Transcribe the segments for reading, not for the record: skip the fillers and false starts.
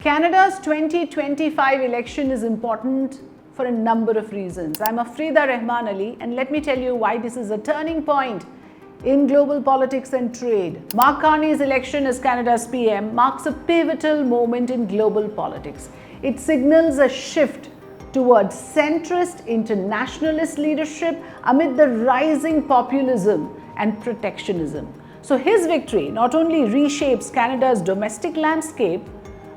Canada's 2025 election is important for a number of reasons. I'm Afrida Rahman Ali, and let me tell you why this is a turning point in global politics and trade. Mark Carney's election as Canada's PM marks a pivotal moment in global politics. It signals a shift towards centrist internationalist leadership amid the rising populism and protectionism. So his victory not only reshapes Canada's domestic landscape,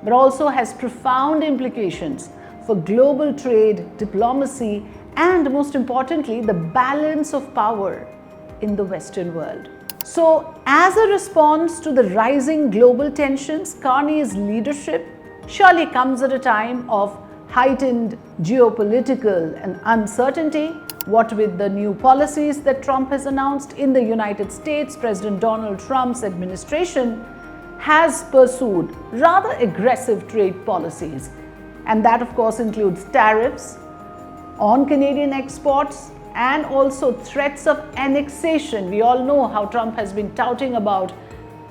but also has profound implications for global trade, diplomacy, and most importantly, the balance of power in the Western world. So, as a response to the rising global tensions, Carney's leadership surely comes at a time of heightened geopolitical and uncertainty. What with the new policies that Trump has announced in the United States, President Donald Trump's administration has pursued rather aggressive trade policies, and that of course includes tariffs on Canadian exports and also threats of annexation. We all know how Trump has been touting about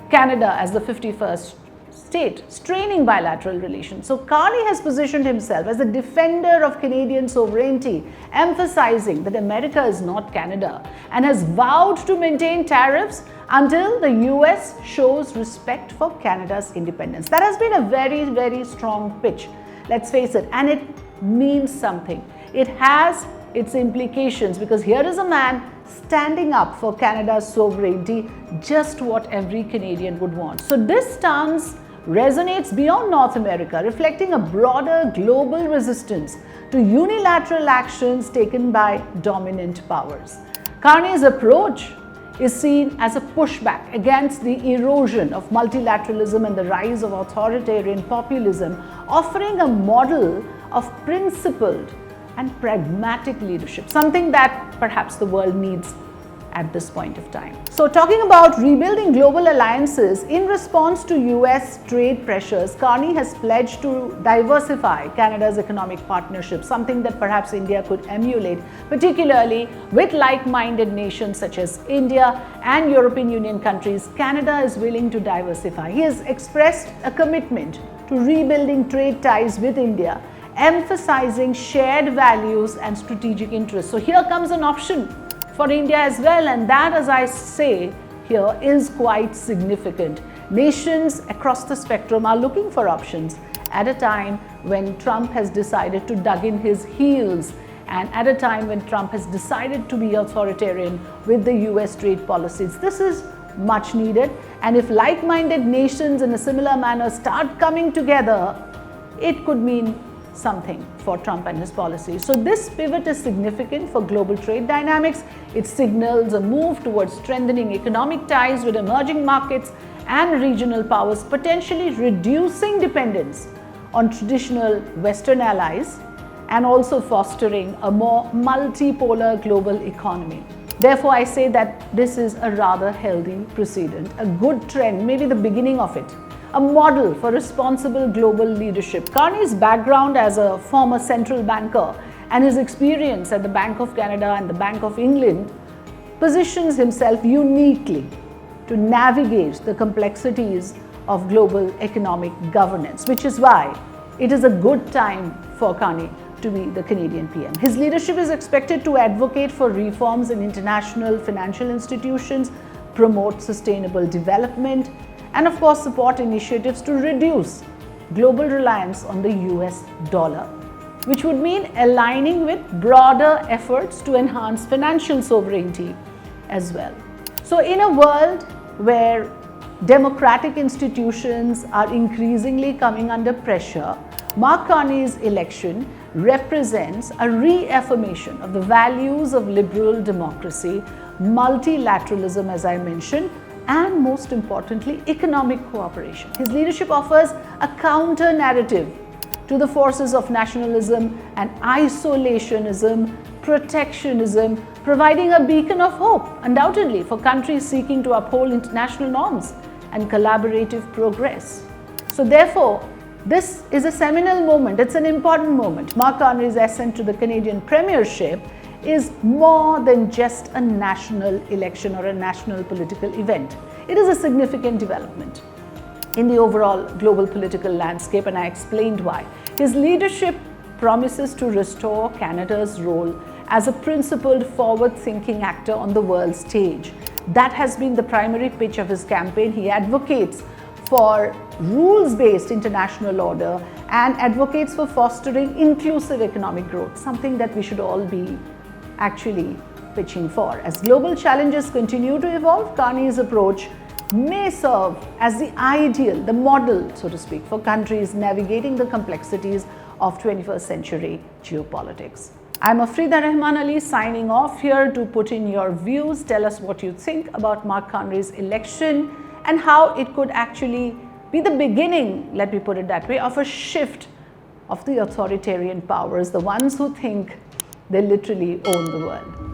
Canada as the 51st state, straining bilateral relations. So Carney has positioned himself as a defender of Canadian sovereignty, emphasizing that America is not Canada, and has vowed to maintain tariffs until the US shows respect for Canada's independence. That has been a very, very strong pitch, let's face it, and it means something. It has its implications, because here is a man standing up for Canada's sovereignty, just what every Canadian would want. So this stance resonates beyond North America, reflecting a broader global resistance to unilateral actions taken by dominant powers. Carney's approach is seen as a pushback against the erosion of multilateralism and the rise of authoritarian populism, offering a model of principled and pragmatic leadership, something that perhaps the world needs at this point of time. So talking about rebuilding global alliances in response to US trade pressures, Carney has pledged to diversify Canada's economic partnership, something that perhaps India could emulate, particularly with like-minded nations such as India and European Union countries. Canada is willing to diversify. He has expressed a commitment to rebuilding trade ties with India, emphasizing shared values and strategic interests. So here comes an option for India as well, and that, as I say here, is quite significant. Nations across the spectrum are looking for options at a time when Trump has decided to dig in his heels, and at a time when Trump has decided to be authoritarian with the US trade policies. This is much needed, and if like-minded nations in a similar manner start coming together, it could mean something for Trump and his policies. So this pivot is significant for global trade dynamics. It signals a move towards strengthening economic ties with emerging markets and regional powers, potentially reducing dependence on traditional Western allies and also fostering a more multipolar global economy. Therefore, I say that this is a rather healthy precedent, a good trend, maybe the beginning of it, a model for responsible global leadership. Carney's background as a former central banker and his experience at the Bank of Canada and the Bank of England positions himself uniquely to navigate the complexities of global economic governance, which is why it is a good time for Carney to be the Canadian PM. His leadership is expected to advocate for reforms in international financial institutions, promote sustainable development, and of course support initiatives to reduce global reliance on the US dollar, which would mean aligning with broader efforts to enhance financial sovereignty as well. So in a world where democratic institutions are increasingly coming under pressure, Mark Carney's election represents a reaffirmation of the values of liberal democracy, multilateralism, as I mentioned, and most importantly, economic cooperation. His leadership offers a counter narrative to the forces of nationalism and isolationism, protectionism, providing a beacon of hope, undoubtedly, for countries seeking to uphold international norms and collaborative progress. So therefore, this is a seminal moment, it's an important moment. Mark Carney's ascent to the Canadian premiership is more than just a national election or a national political event. It is a significant development. in the overall global political landscape, and I explained why. His leadership promises to restore Canada's role as a principled, forward-thinking actor on the world stage. That has been the primary pitch of his campaign. He advocates for rules-based international order and advocates for fostering inclusive economic growth, something that we should all be actually pitching for. As global challenges continue to evolve, Carney's approach may serve as the ideal, the model, so to speak, for countries navigating the complexities of 21st century geopolitics. I'm Afrida Rahman Ali signing off here to put in your views. Tell us what you think about Mark Carney's election and how it could actually be the beginning, let me put it that way, of a shift of the authoritarian powers, the ones who think they literally own the world.